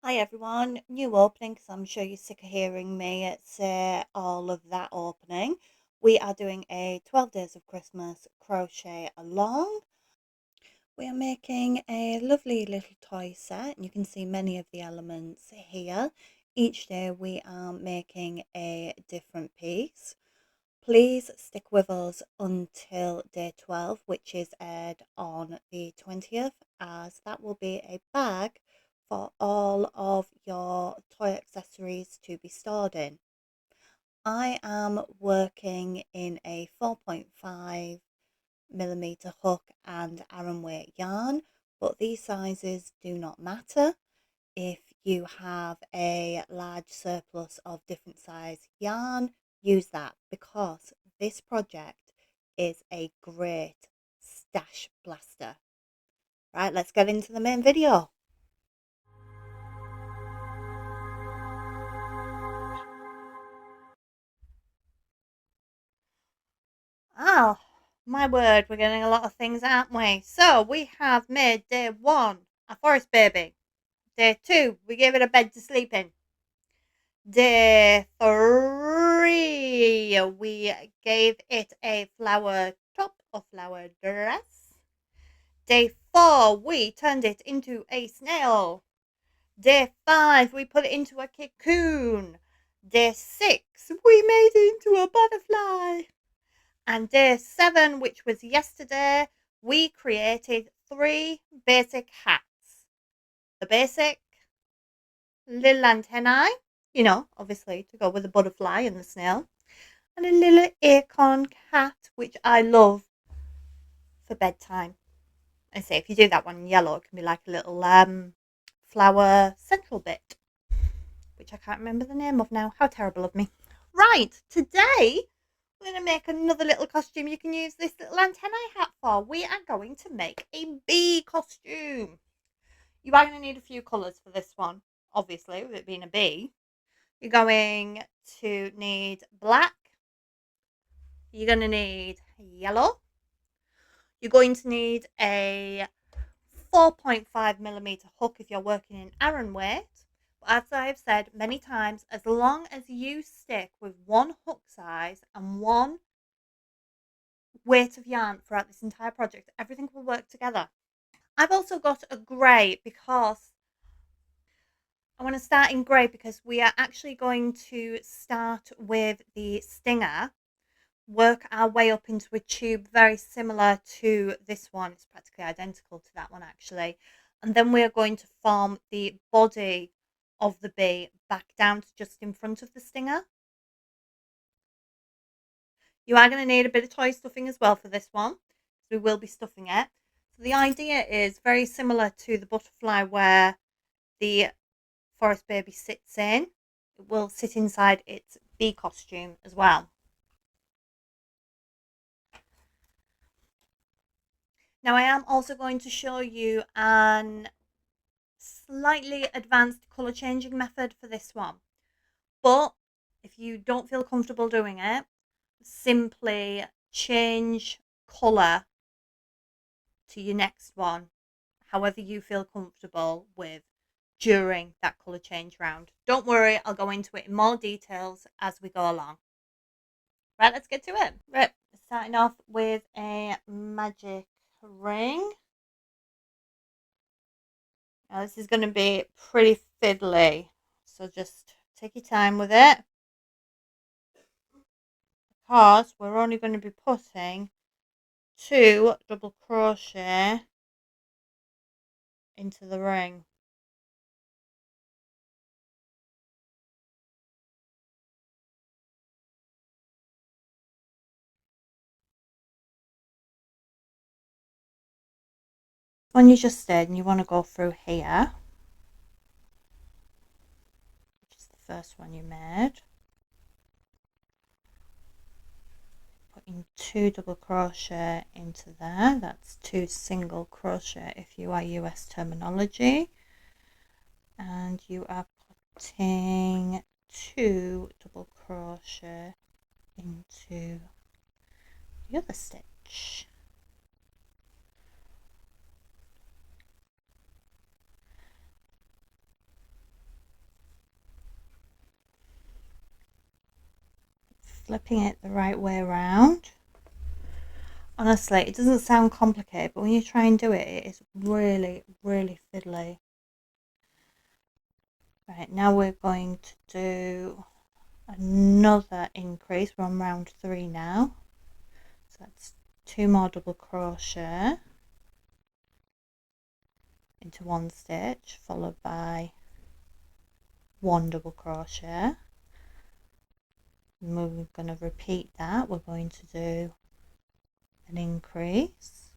Hi everyone, new opening because I'm sure you're sick of hearing me say all of that opening. We are doing a 12 Days of Christmas crochet along. We are making a lovely little toy set and you can see many of the elements here. Each day we are making a different piece. Please stick with us until day 12, which is aired on the 20th, as that will be a bag for all of your toy accessories to be stored in. I am working in a 4.5mm hook and Aran weight yarn, but these sizes do not matter. If you have a large surplus of different size yarn, use that because this project is a great stash blaster. Right, let's get into the main video. Oh, my word, we're getting a lot of things, aren't we? So we have made day 1 a forest baby. Day 2, we gave it a bed to sleep in. Day 3, we gave it a flower top or flower dress. Day 4, we turned it into a snail. Day 5, we put it into a cocoon. Day 6, we made it into a butterfly. And day 7, which was yesterday, we created 3 basic hats. The basic little antennae, obviously to go with the butterfly and the snail, and a little acorn hat, which I love for bedtime. And say if you do that one in yellow, it can be like a little flower central bit, which I can't remember the name of now. How terrible of me. Right, today we're going to make another little costume you can use this little antennae hat for. We are going to make a bee costume. You are going to need a few colours for this one, obviously, with it being a bee. You're going to need black. You're going to need yellow. You're going to need a 4.5mm hook if you're working in Aran weight. But as I've said many times, as long as you stick with one hook size and one weight of yarn throughout this entire project, everything will work together. I've also got a grey because I want to start in grey because we are actually going to start with the stinger, work our way up into a tube very similar to this one. It's practically identical to that one actually. And then we are going to form the body of the bee back down to just in front of the stinger. You are going to need a bit of toy stuffing as well for this one, because we will be stuffing it. So the idea is very similar to the butterfly where the forest baby sits in. It will sit inside its bee costume as well. Now I am also going to show you an slightly advanced colour changing method for this one. But if you don't feel comfortable doing it, simply change colour to your next one, however you feel comfortable with during that colour change round. Don't worry, I'll go into it in more details as we go along. Right, let's get to it. Right, starting off with a magic ring. Now this is going to be pretty fiddly, so just take your time with it, because we're only going to be putting 2 double crochet into the ring. When you just did, and you want to go through here, which is the first one you made, putting 2 double crochet into there. That's 2 single crochet if you are US terminology, and you are putting 2 double crochet into the other stitch. flipping it the right way around. Honestly, it doesn't sound complicated, but when you try and do it, it is really, really fiddly. Right, now we're going to do another increase. We're on round 3 now. So that's 2 more double crochet into 1 stitch, followed by 1 double crochet. And we're going to repeat that. We're going to do an increase.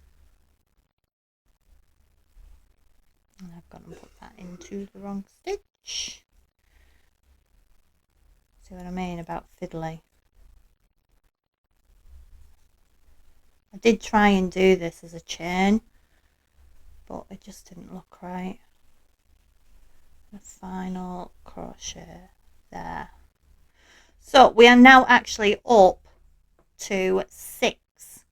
And I've gone and put that into the wrong stitch. See what I mean about fiddly? I did try and do this as a chain, but it just didn't look right. The final crochet there. So we are now actually up to 6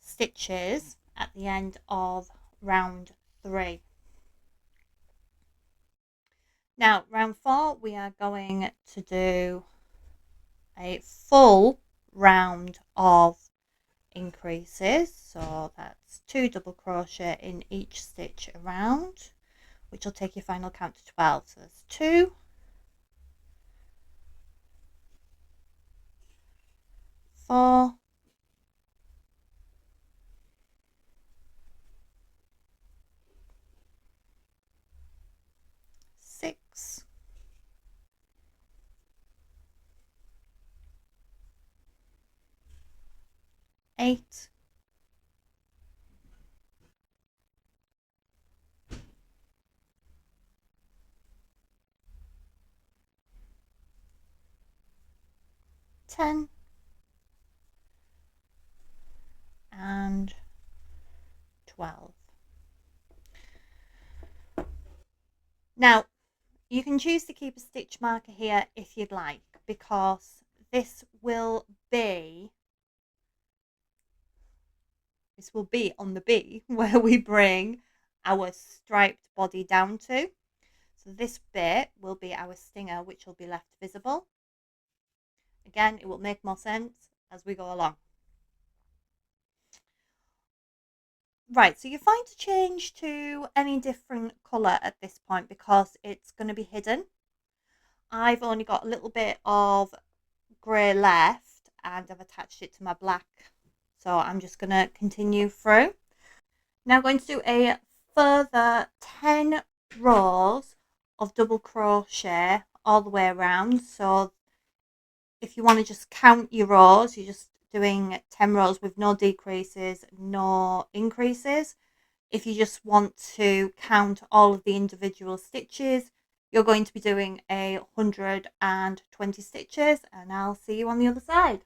stitches at the end of round 3. Now round 4 we are going to do a full round of increases, so that's 2 double crochet in each stitch around, which will take your final count to 12. So that's 2, 4, 6, 8, 10, and 12. Now you can choose to keep a stitch marker here if you'd like, because this will be on the B where we bring our striped body down to. So this bit will be our stinger, which will be left visible. Again, it will make more sense as we go along. Right, so you're fine to change to any different colour at this point because it's going to be hidden. I've only got a little bit of grey left and I've attached it to my black. So I'm just going to continue through. Now I'm going to do a further 10 rows of double crochet all the way around. So if you want to just count your rows, you're just doing 10 rows with no decreases, no increases. If you just want to count all of the individual stitches, you're going to be doing 120 stitches, and I'll see you on the other side.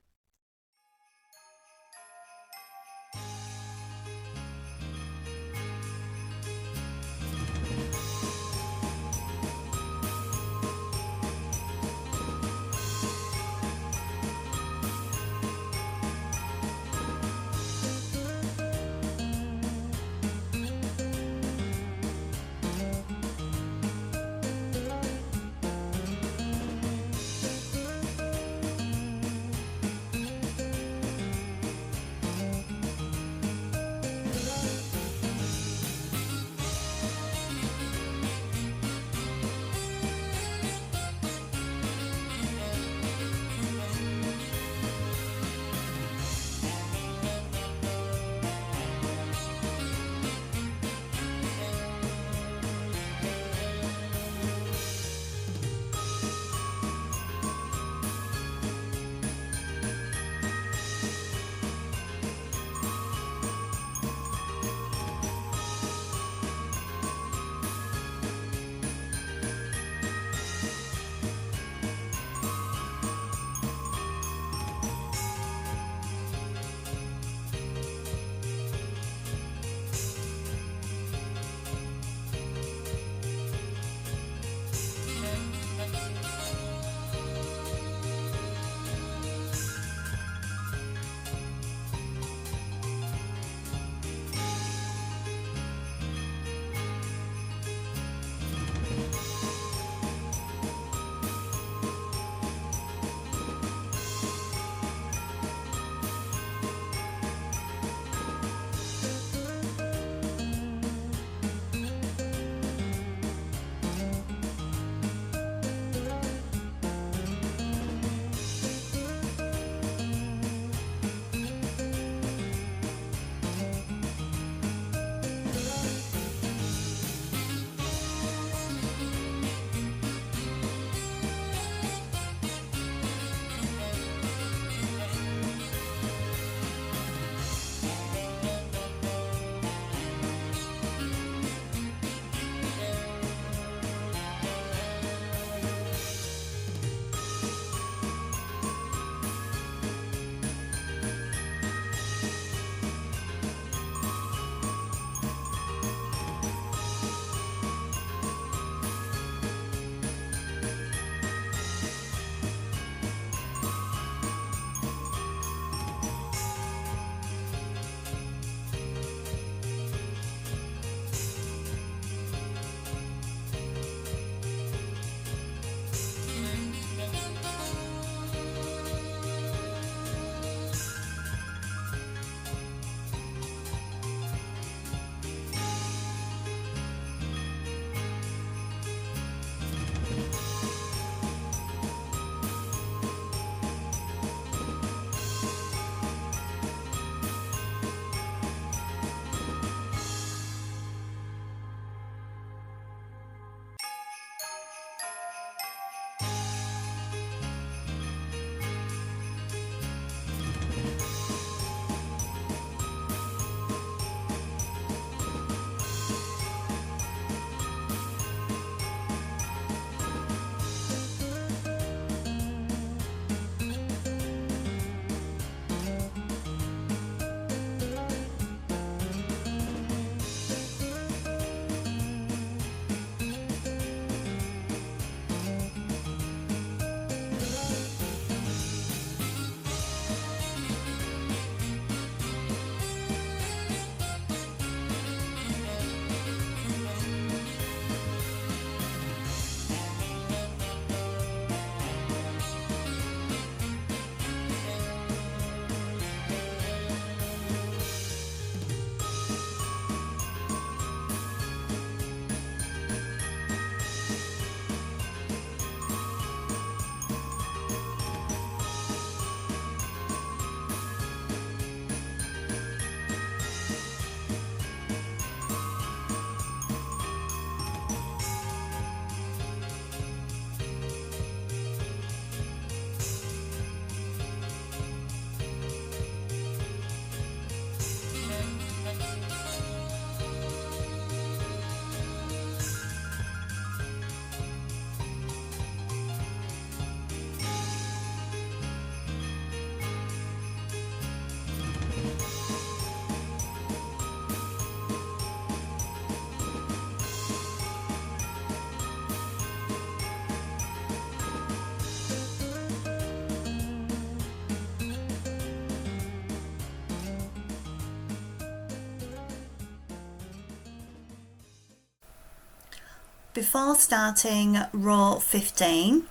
Before starting row 15,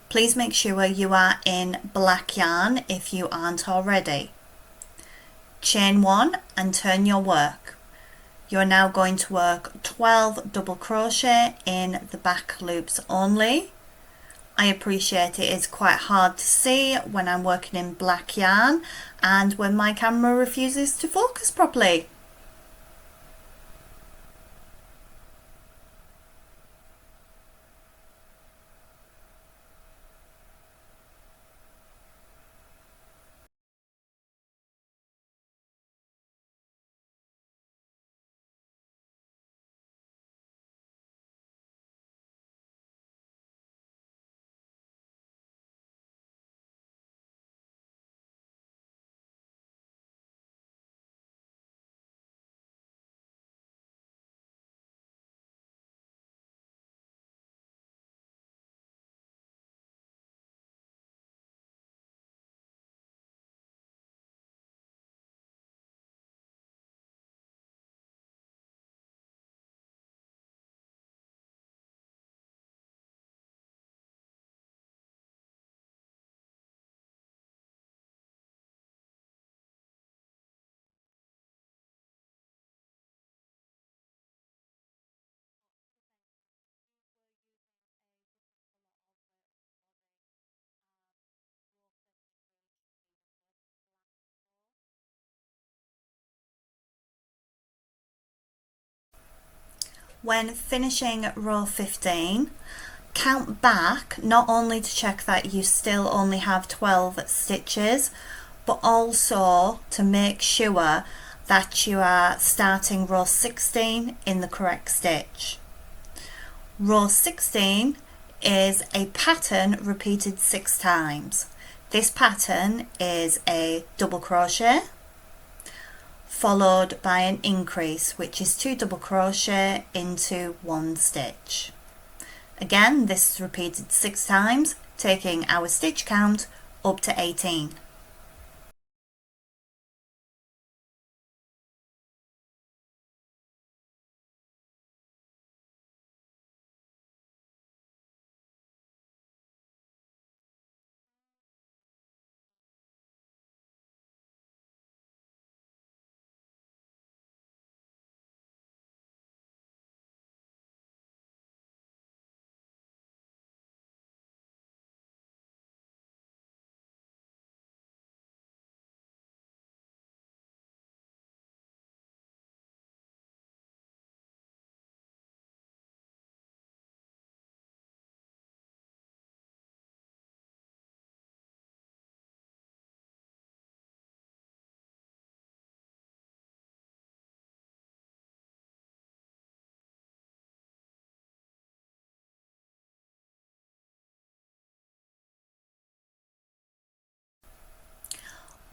please make sure you are in black yarn if you aren't already. Chain 1 and turn your work. You're now going to work 12 double crochet in the back loops only. I appreciate it is quite hard to see when I'm working in black yarn and when my camera refuses to focus properly. When finishing row 15, count back not only to check that you still only have 12 stitches, but also to make sure that you are starting row 16 in the correct stitch. Row 16 is a pattern repeated 6 times. This pattern is a double crochet followed by an increase, which is 2 double crochet into 1 stitch. Again, this is repeated 6 times, taking our stitch count up to 18.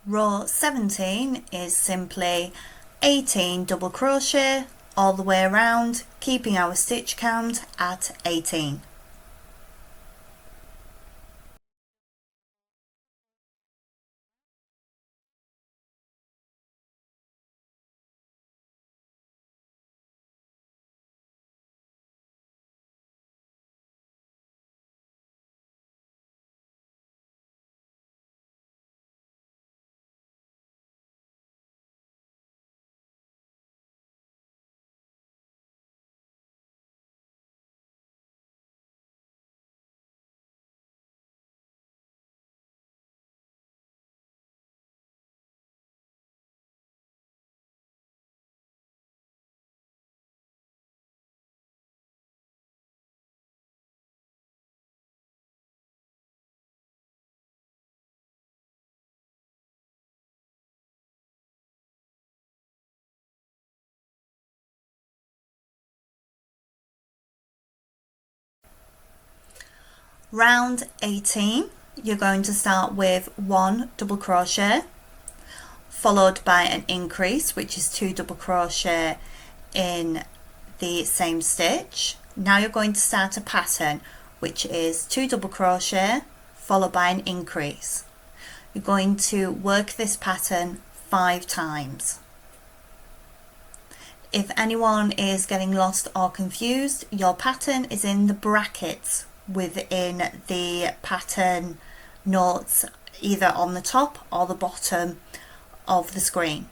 Row 17 is simply 18 double crochet all the way around, keeping our stitch count at 18. Round 18, you're going to start with 1 double crochet followed by an increase, which is 2 double crochet in the same stitch. Now you're going to start a pattern, which is 2 double crochet followed by an increase. You're going to work this pattern 5 times. If anyone is getting lost or confused, your pattern is in the brackets within the pattern notes, either on the top or the bottom of the screen.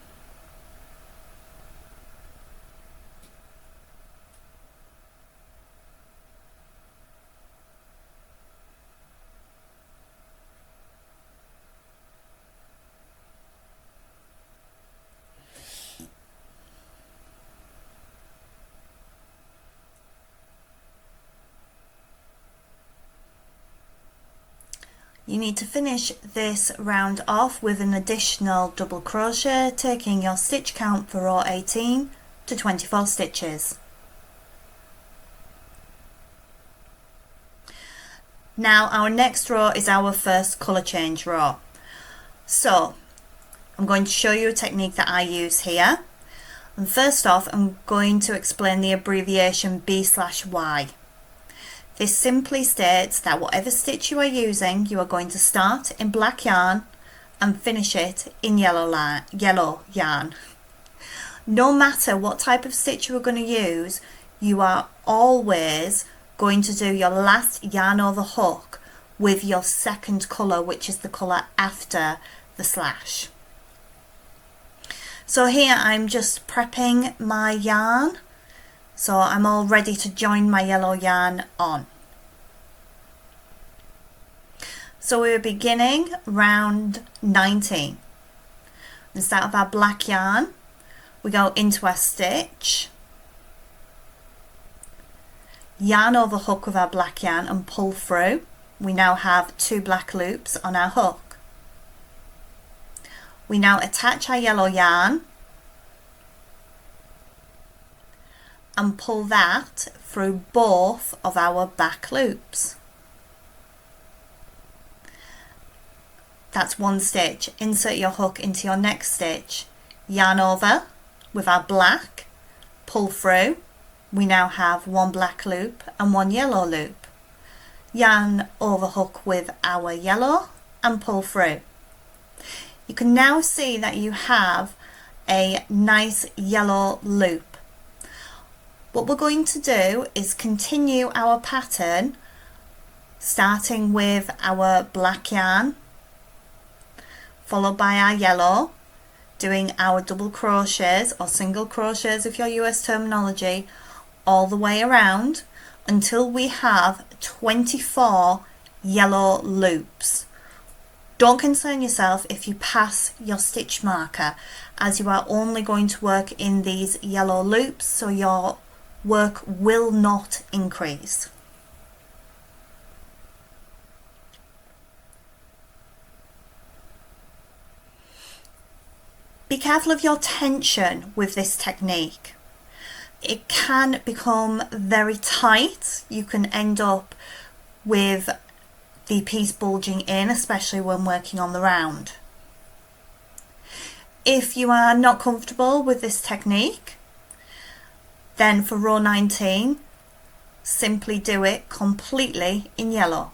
You need to finish this round off with an additional double crochet, taking your stitch count for row 18 to 24 stitches. Now our next row is our first colour change row. So I'm going to show you a technique that I use here. And first off, I'm going to explain the abbreviation B/Y. This simply states that whatever stitch you are using, you are going to start in black yarn and finish it in yellow yarn. No matter what type of stitch you are going to use, you are always going to do your last yarn over hook with your second colour, which is the colour after the slash. So here I'm just prepping my yarn, so I'm all ready to join my yellow yarn on. So we're beginning round 19. Instead of our black yarn, we go into our stitch, yarn over hook with our black yarn and pull through. We now have 2 black loops on our hook. We now attach our yellow yarn and pull that through both of our back loops. That's one stitch. Insert your hook into your next stitch, yarn over with our black, pull through. We now have 1 black loop and 1 yellow loop. Yarn over hook with our yellow and pull through. You can now see that you have a nice yellow loop. What we're going to do is continue our pattern, starting with our black yarn, followed by our yellow, doing our double crochets or single crochets if your US terminology, all the way around until we have 24 yellow loops. Don't concern yourself if you pass your stitch marker, as you are only going to work in these yellow loops, so your work will not increase. Be careful of your tension with this technique. It can become very tight. You can end up with the piece bulging in, especially when working on the round. If you are not comfortable with this technique, then for row 19, simply do it completely in yellow.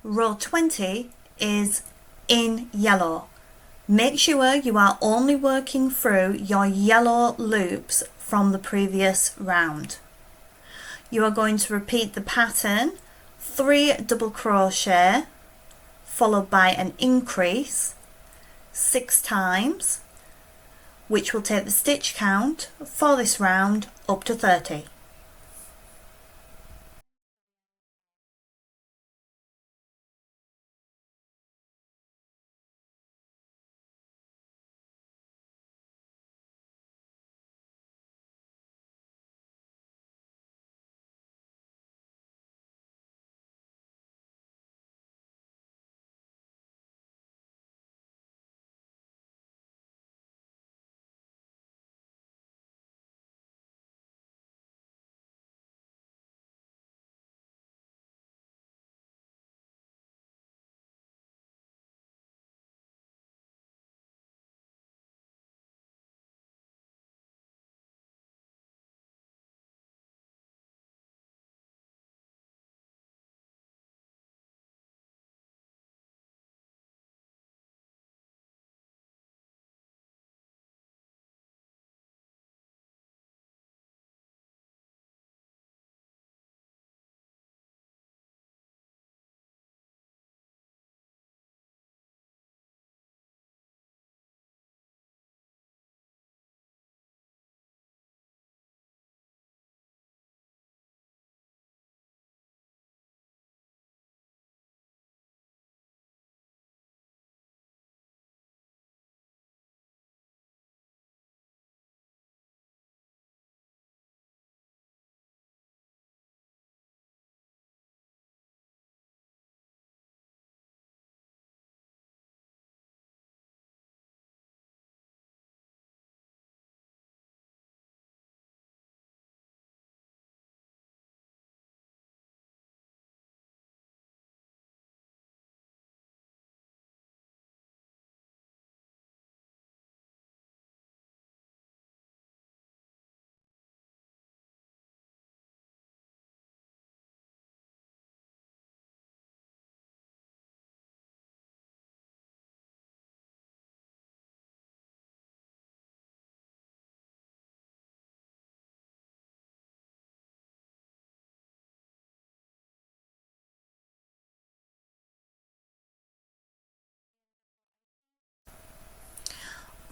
Row 20 is in yellow. Make sure you are only working through your yellow loops from the previous round. You are going to repeat the pattern 3 double crochet followed by an increase 6 times, which will take the stitch count for this round up to 30.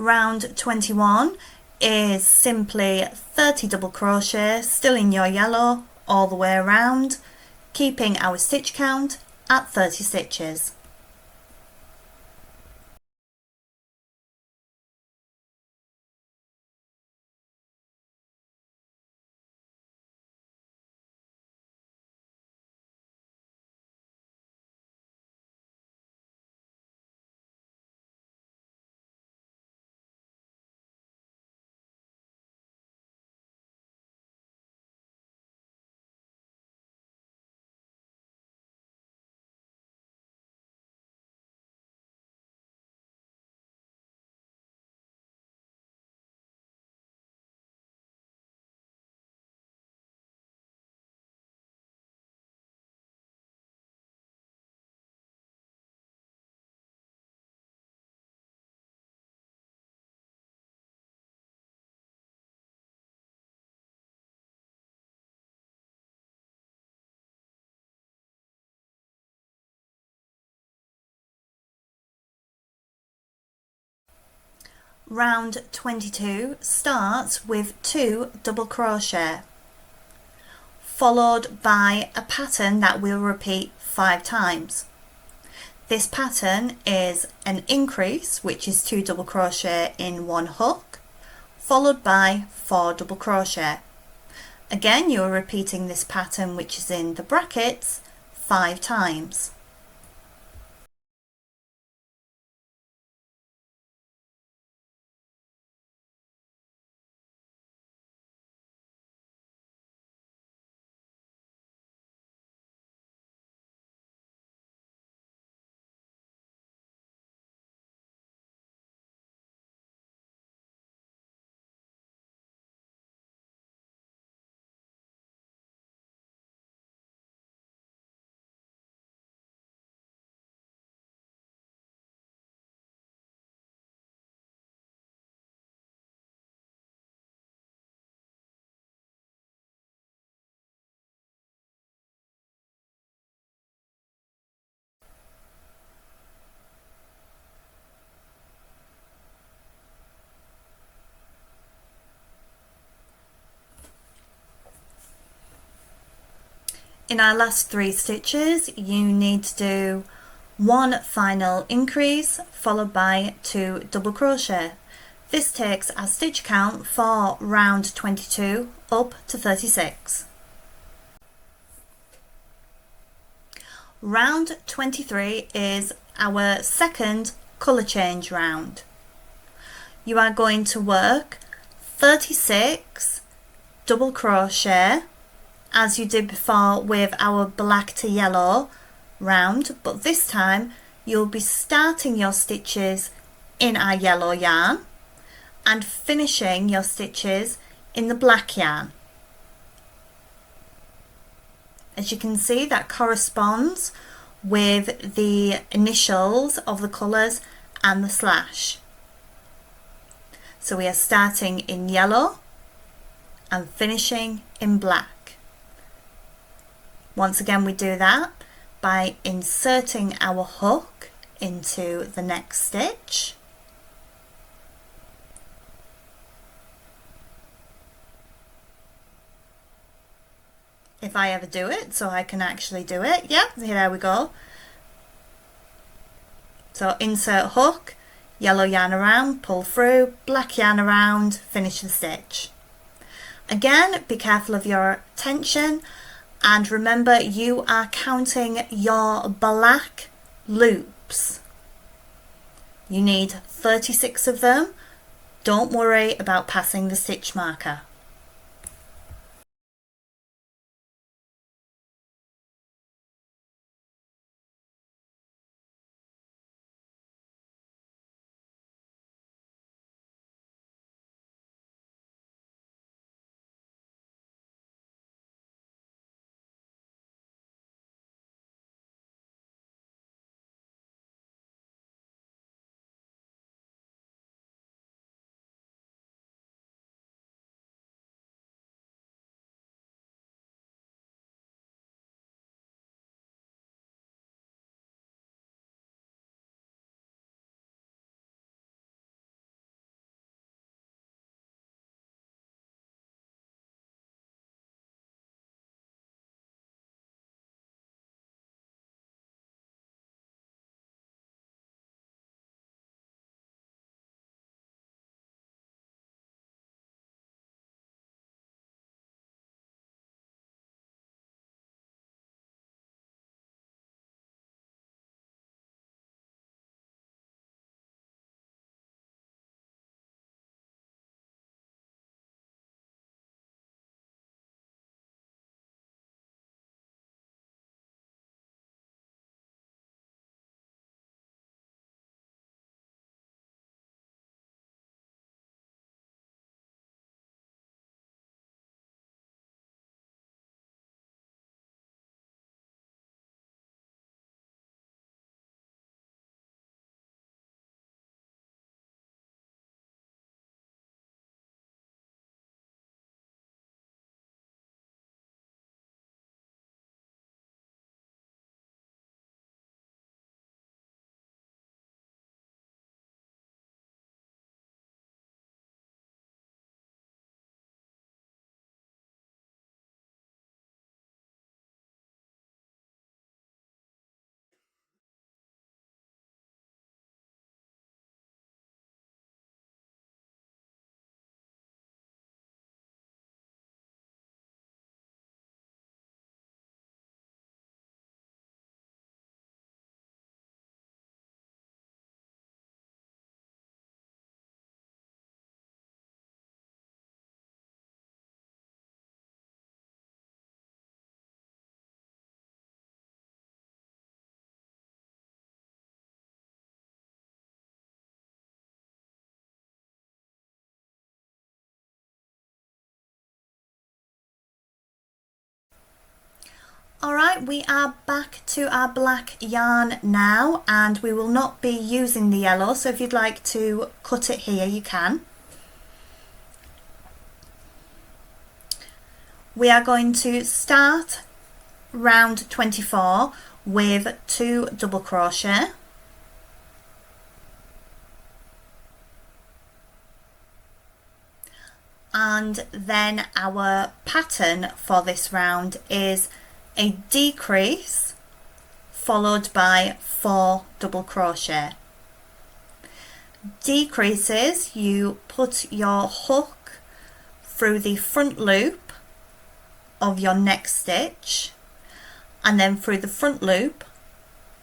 Round 21 is simply 30 double crochet still in your yellow all the way around, keeping our stitch count at 30 stitches. Round 22 starts with 2 double crochet followed by a pattern that we'll repeat 5 times. This pattern is an increase, which is 2 double crochet in 1 hook, followed by 4 double crochet. Again, you're repeating this pattern, which is in the brackets, 5 times. In our last 3 stitches, you need to do 1 final increase followed by 2 double crochet. This takes our stitch count for round 22 up to 36. Round 23 is our second colour change round. You are going to work 36 double crochet as you did before with our black to yellow round, but this time you'll be starting your stitches in our yellow yarn and finishing your stitches in the black yarn. As you can see, that corresponds with the initials of the colours and the slash. So we are starting in yellow and finishing in black. Once again, we do that by inserting our hook into the next stitch. If I ever do it, so I can actually do it. Yeah, there we go. So insert hook, yellow yarn around, pull through, black yarn around, finish the stitch. Again, be careful of your tension. And remember, you are counting your black loops. You need 36 of them. Don't worry about passing the stitch marker. Alright, we are back to our black yarn now, and we will not be using the yellow, so if you'd like to cut it here you can. We are going to start round 24 with 2 double crochet, and then our pattern for this round is a decrease followed by 4 double crochet. Decreases, you put your hook through the front loop of your next stitch and then through the front loop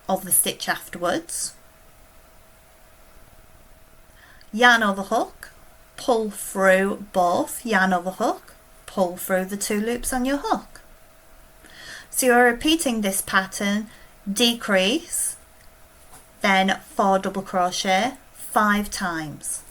of the stitch afterwards. Yarn over hook, pull through both, yarn over hook, pull through the 2 loops on your hook. So you're repeating this pattern, decrease, then 4 double crochet 5 times.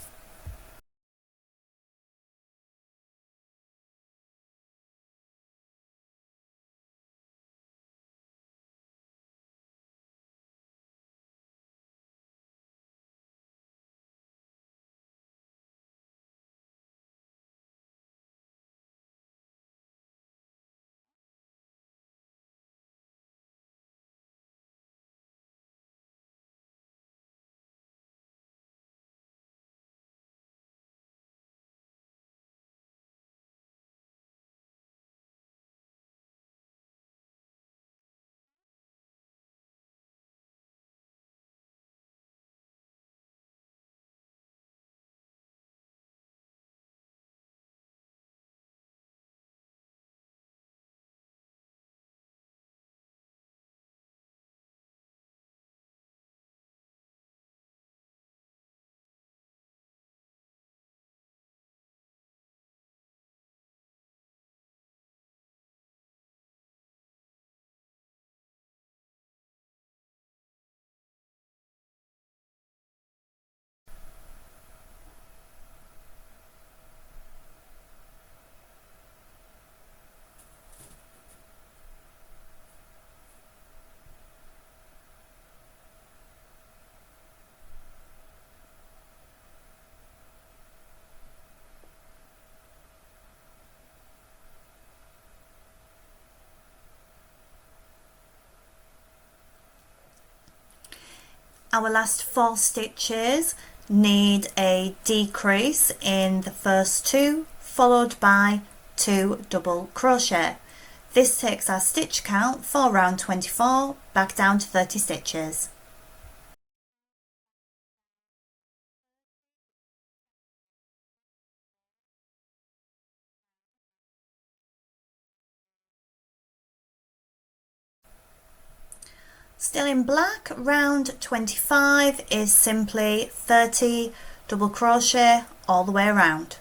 Our last 4 stitches need a decrease in the first 2 followed by 2 double crochet. This takes our stitch count for round 24 back down to 30 stitches. Still in black, round 25 is simply 30 double crochet all the way around.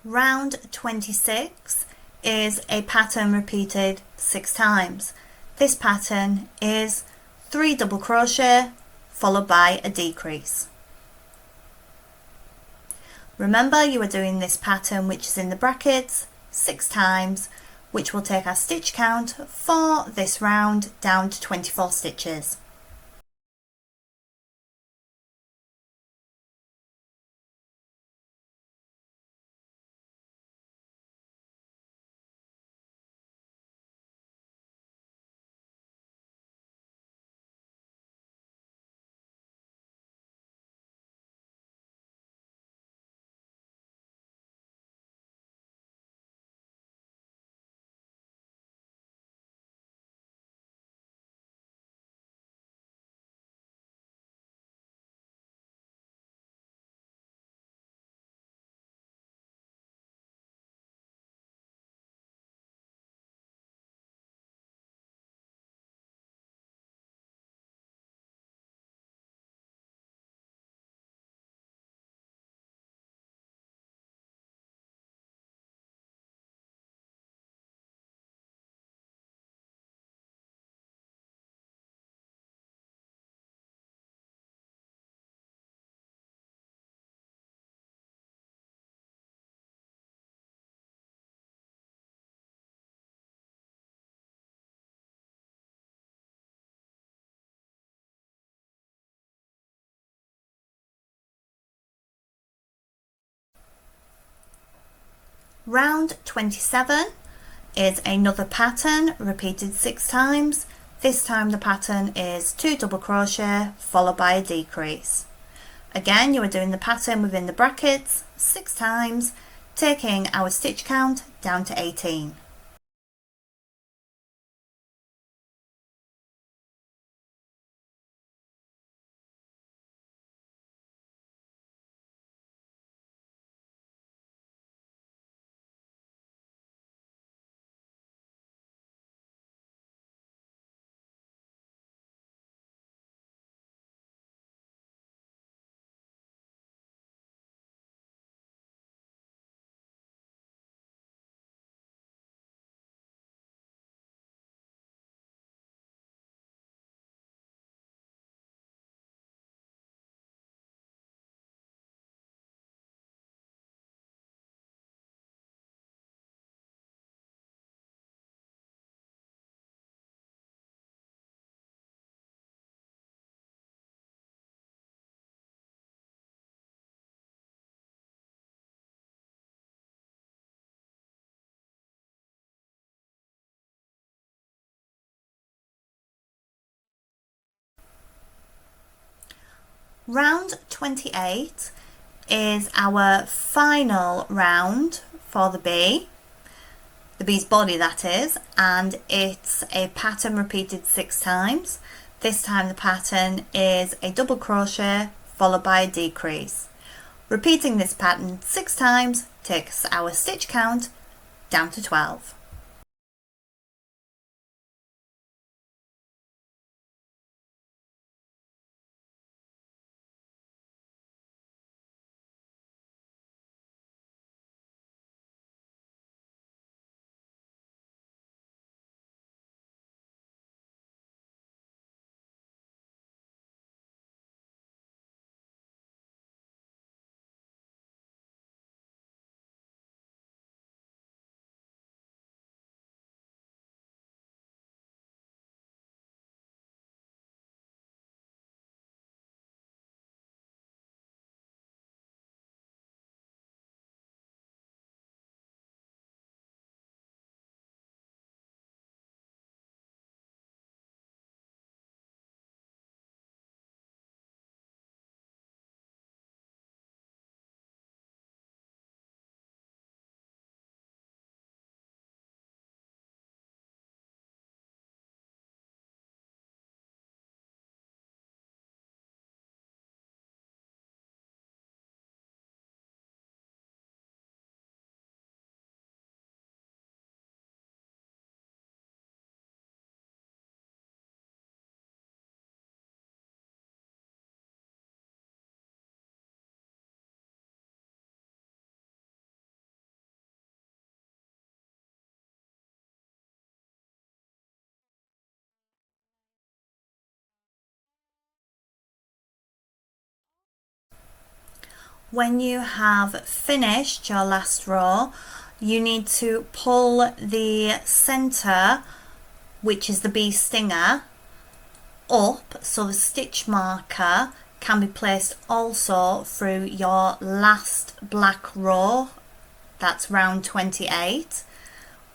Round 26 is a pattern repeated 6 times. This pattern is 3 double crochet followed by a decrease. Remember, you are doing this pattern, which is in the brackets, 6 times, which will take our stitch count for this round down to 24 stitches. Round 27 is another pattern repeated 6 times. This time the pattern is 2 double crochet followed by a decrease. Again, you are doing the pattern within the brackets 6 times, taking our stitch count down to 18. Round 28 is our final round for the bee's body that is, and it's a pattern repeated 6 times. This time the pattern is a double crochet followed by a decrease. Repeating this pattern 6 times takes our stitch count down to 12. When you have finished your last row, you need to pull the center, which is the bee stinger, up so the stitch marker can be placed also through your last black row. That's round 28.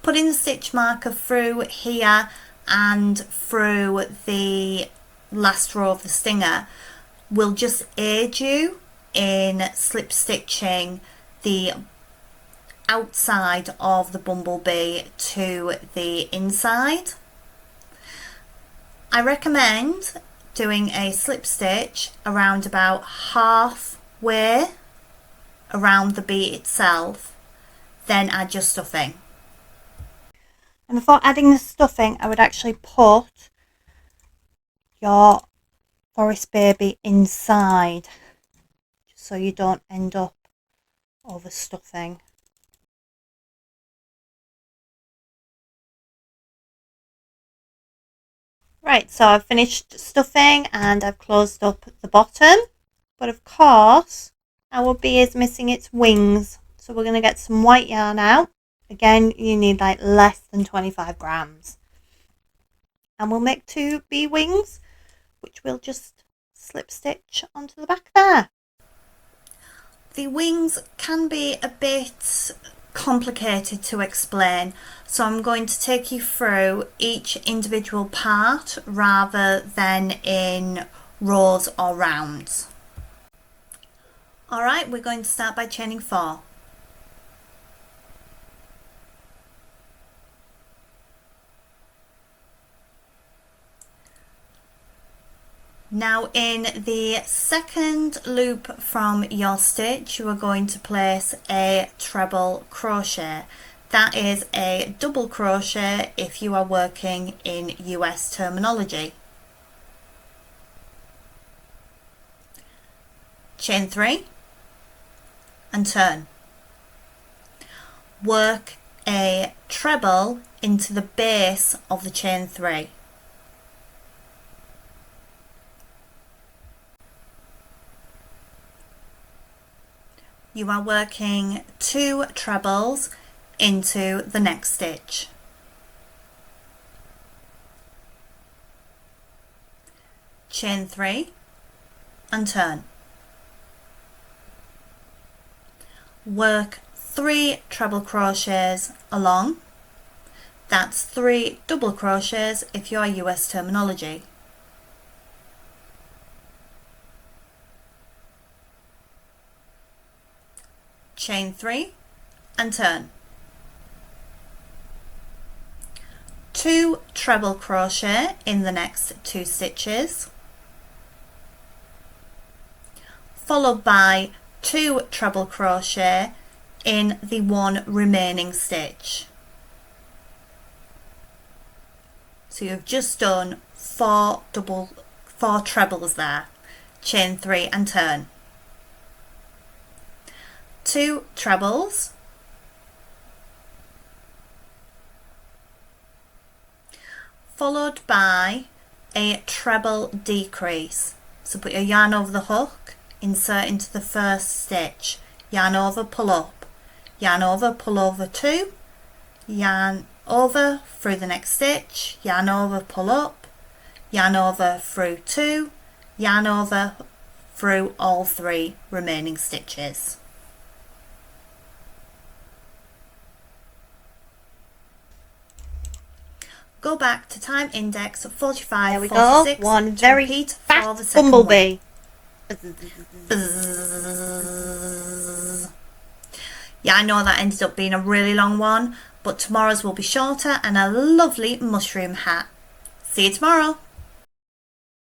Putting the stitch marker through here and through the last row of the stinger will just aid you in slip stitching the outside of the bumblebee to the inside. I recommend doing a slip stitch around about halfway around the bee itself, then add your stuffing. And before adding the stuffing, I would actually put your forest baby inside, just so you don't end up overstuffing. Right, so I've finished stuffing and I've closed up the bottom, but of course our bee is missing its wings, so we're going to get some white yarn out. Again, you need like less than 25 grams, and we'll make 2 bee wings, which we'll just slip stitch onto the back there. The wings can be a bit complicated to explain, so I'm going to take you through each individual part rather than in rows or rounds. Alright, we're going to start by chaining 4. Now in the second loop from your stitch, you are going to place a treble crochet. That is a double crochet if you are working in US terminology. Chain 3 and turn. Work a treble into the base of the chain 3. You are working 2 trebles into the next stitch. Chain 3 and turn. Work 3 treble crochets along. That's 3 double crochets if you are US terminology. Chain 3 and turn. 2 treble crochet in the next 2 stitches, followed by 2 treble crochet in the 1 remaining stitch. So you've just done 4 trebles there. Chain 3 and turn. 2 trebles, followed by a treble decrease. So put your yarn over the hook, insert into the first stitch, yarn over, pull up, yarn over, pull over 2, yarn over through the next stitch, yarn over, pull up, yarn over through 2, yarn over through all 3 remaining stitches. Go back to time index 45, There we 46, go. One very repeat fast for the second bumblebee. Yeah, I know that ended up being a really long one, but tomorrow's will be shorter and a lovely mushroom hat. See you tomorrow.